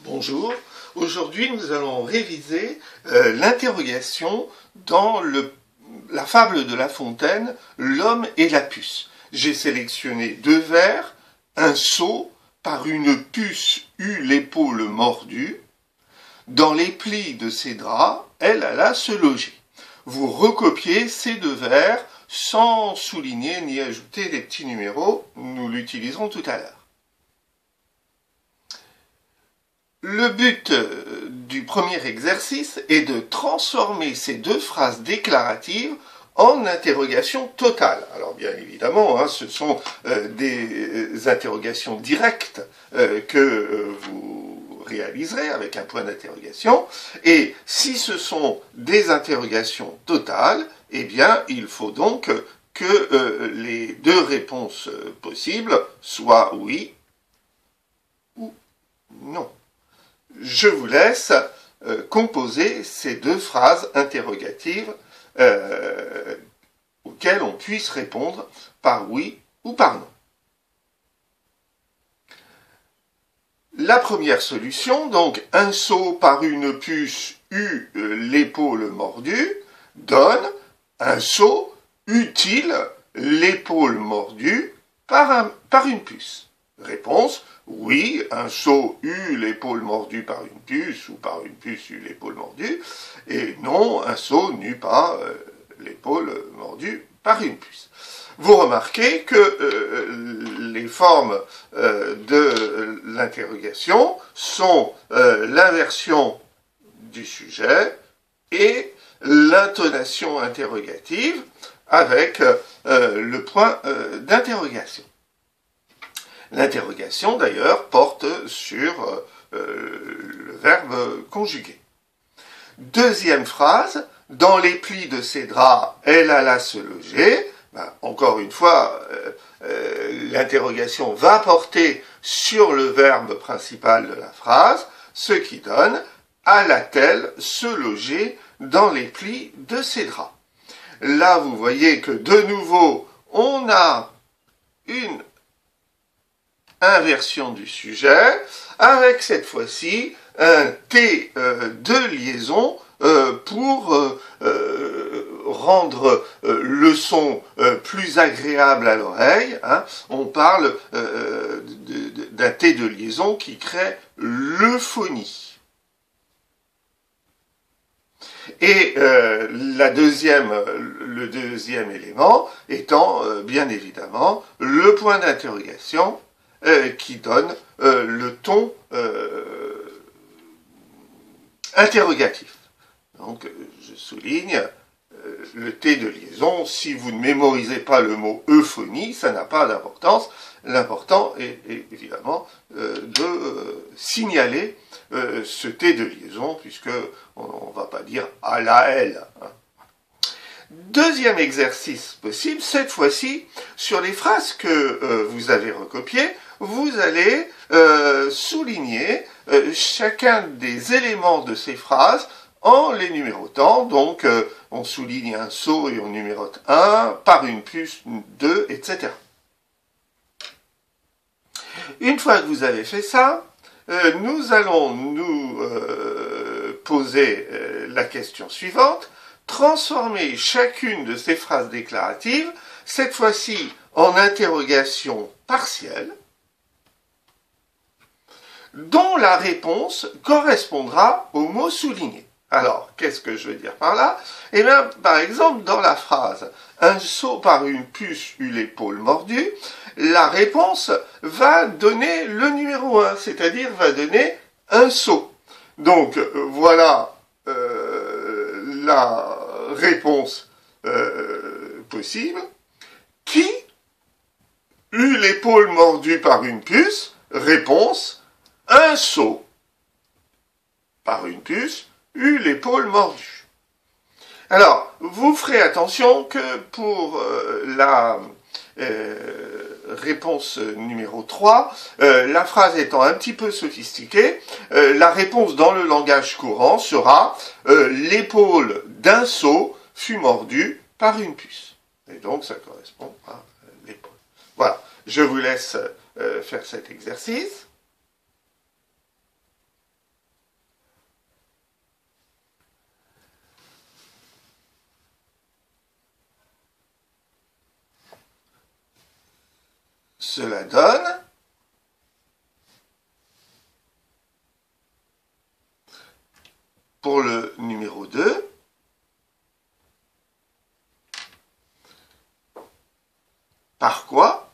Bonjour, aujourd'hui nous allons réviser l'interrogation dans la fable de La Fontaine, L'homme et la puce. J'ai sélectionné deux vers, un sot par une puce eut l'épaule mordue, dans les plis de ses draps, elle alla se loger. Vous recopiez ces deux vers sans souligner ni ajouter des petits numéros, nous l'utiliserons tout à l'heure. Le but du premier exercice est de transformer ces deux phrases déclaratives en interrogations totales. Alors bien évidemment, ce sont des interrogations directes que vous réaliserez avec un point d'interrogation. Et si ce sont des interrogations totales, eh bien il faut donc que les deux réponses possibles soient oui ou non. Je vous laisse composer ces deux phrases interrogatives auxquelles on puisse répondre par oui ou par non. La première solution, donc un sot par une puce eut l'épaule mordue, donne un sot eut-il l'épaule mordue par une puce. Réponse, oui, un sot eut l'épaule mordue par une puce, ou par une puce eut l'épaule mordue, et non, un sot n'eut pas l'épaule mordue par une puce. Vous remarquez que les formes de l'interrogation sont l'inversion du sujet et l'intonation interrogative avec le point d'interrogation. L'interrogation, d'ailleurs, porte sur le verbe conjugué. Deuxième phrase, dans les plis de ses draps, elle alla se loger. Encore une fois, l'interrogation va porter sur le verbe principal de la phrase, ce qui donne alla-t-elle se loger dans les plis de ses draps. Là, vous voyez que de nouveau, on a une inversion du sujet, avec cette fois-ci un T de liaison pour rendre le son plus agréable à l'oreille. On parle d'un T de liaison qui crée l'euphonie. Et le deuxième élément étant bien évidemment le point d'interrogation qui donne le ton interrogatif. Donc, je souligne le T de liaison. Si vous ne mémorisez pas le mot euphonie, ça n'a pas d'importance. L'important est évidemment de signaler ce T de liaison, puisque on ne va pas dire à la elle. Deuxième exercice possible, cette fois-ci, sur les phrases que vous avez recopiées, vous allez souligner chacun des éléments de ces phrases en les numérotant. Donc, on souligne un sot et on numérote 1, par une puce 2, etc. Une fois que vous avez fait ça, nous allons nous poser la question suivante. Transformer chacune de ces phrases déclaratives, cette fois-ci en interrogation partielle, dont la réponse correspondra au mot souligné. Alors, qu'est-ce que je veux dire par là? Eh bien, par exemple, dans la phrase « Un sot par une puce eut l'épaule mordue », la réponse va donner le numéro 1, c'est-à-dire va donner un sot. Donc, voilà la réponse possible. Qui eut l'épaule mordue par une puce? Réponse, un sot par une puce eut l'épaule mordue. Alors, vous ferez attention que pour la réponse numéro 3, la phrase étant un petit peu sophistiquée, la réponse dans le langage courant sera l'épaule d'un sot fut mordue par une puce. Et donc ça correspond à l'épaule. Voilà, je vous laisse faire cet exercice. cela donne pour le numéro 2, par quoi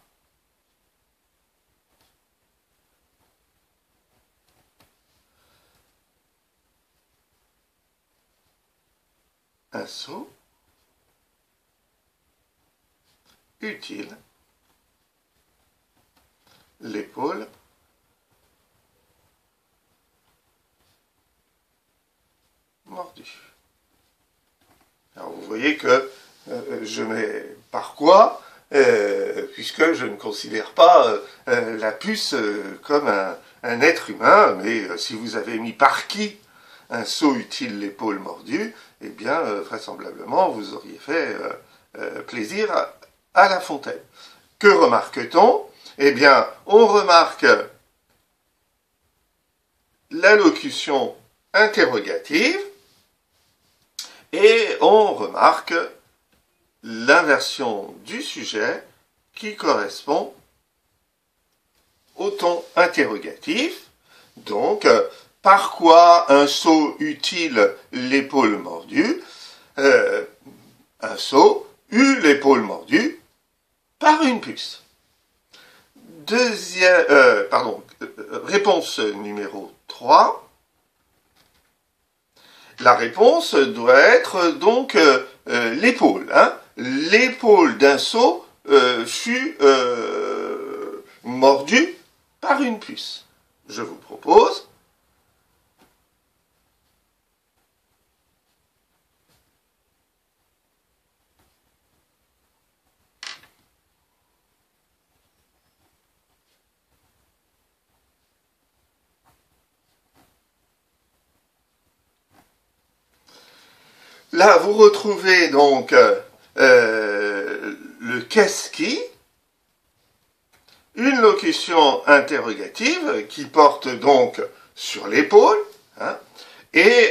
un saut utile l'épaule mordue. Alors vous voyez que je mets par quoi, puisque je ne considère pas la puce comme un être humain, mais si vous avez mis par qui un saut utile l'épaule mordue, eh bien vraisemblablement vous auriez fait plaisir à La Fontaine. Que remarque-t-on? Eh bien, on remarque la locution interrogative et on remarque l'inversion du sujet qui correspond au ton interrogatif. Donc, par quoi un saut utile l'épaule mordue? Un saut eut l'épaule mordue par une puce. Réponse numéro 3. La réponse doit être donc l'épaule. Hein. L'épaule d'un sot fut mordue par une puce. Je vous propose là, vous retrouvez donc le qu'est-ce qui, une locution interrogative qui porte donc sur l'épaule, hein, et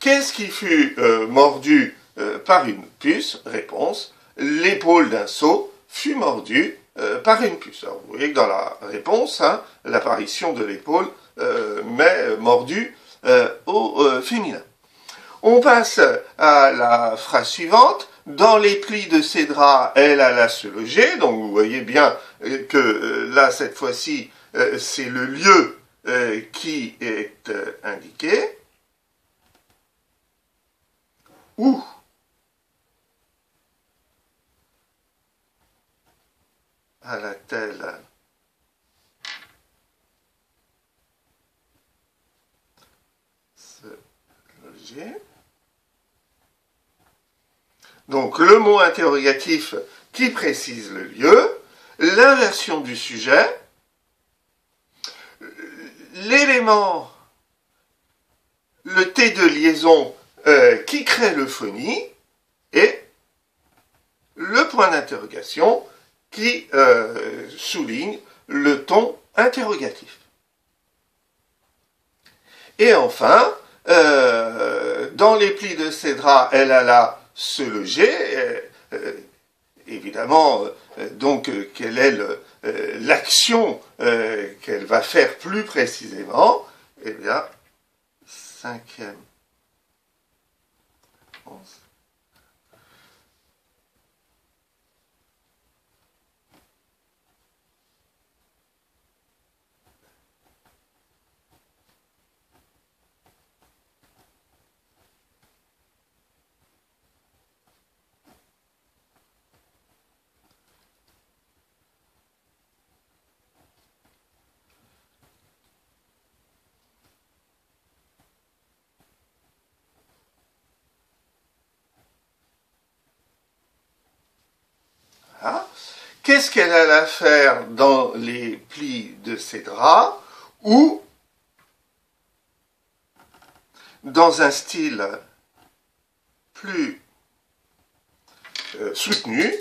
qu'est-ce qui fut mordu par une puce? Réponse, l'épaule d'un sot fut mordue par une puce. Alors, vous voyez que dans la réponse, hein, l'apparition de l'épaule met mordu au féminin. On passe à la phrase suivante. Dans les plis de ses draps, elle alla se loger. Donc vous voyez bien que là, cette fois-ci, c'est le lieu qui est indiqué. Où alla-t-elle se loger? Donc le mot interrogatif qui précise le lieu, l'inversion du sujet, l'élément, le T de liaison qui crée l'euphonie et le point d'interrogation qui souligne le ton interrogatif. Et enfin, dans les plis de ses draps, elle alla se loger. Évidemment, donc, quelle est l'action qu'elle va faire plus précisément? Eh bien, cinquième. Voilà. Qu'est-ce qu'elle alla faire dans les plis de ses draps ou dans un style plus soutenu,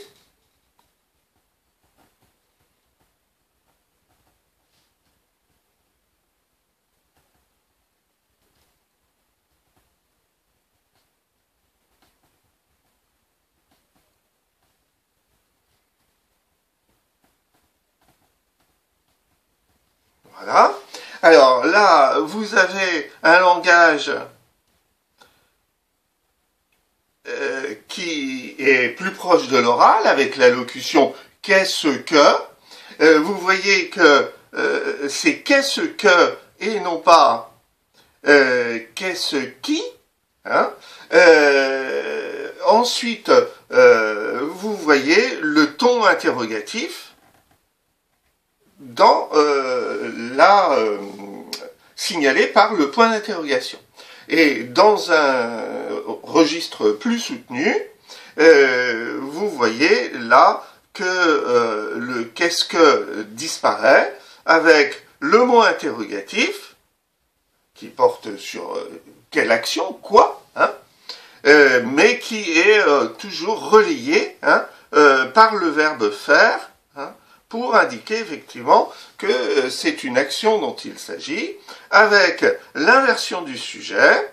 Alors là, vous avez un langage qui est plus proche de l'oral, avec la locution « qu'est-ce que ». Vous voyez que c'est « qu'est-ce que » et non pas qu'est-ce qui, hein. Ensuite, vous voyez le ton interrogatif dans signalé par le point d'interrogation. Et dans un registre plus soutenu, vous voyez là que le qu'est-ce que disparaît avec le mot interrogatif qui porte sur quelle action, quoi, hein, mais qui est toujours relayé, hein, par le verbe faire, hein, pour indiquer effectivement que c'est une action dont il s'agit, avec l'inversion du sujet,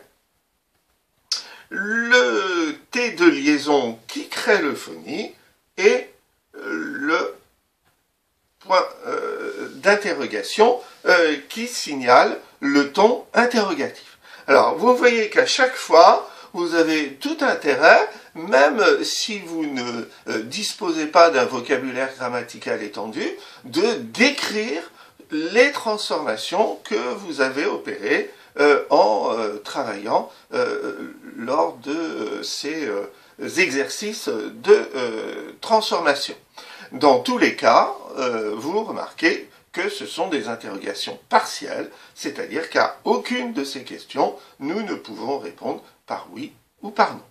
le T de liaison qui crée l'euphonie et le point d'interrogation qui signale le ton interrogatif. Alors, vous voyez qu'à chaque fois, vous avez tout intérêt, même si vous ne disposez pas d'un vocabulaire grammatical étendu, de décrire les transformations que vous avez opérées en travaillant lors de ces exercices de transformation. Dans tous les cas, vous remarquez que ce sont des interrogations partielles, c'est-à-dire qu'à aucune de ces questions, nous ne pouvons répondre par oui ou par non.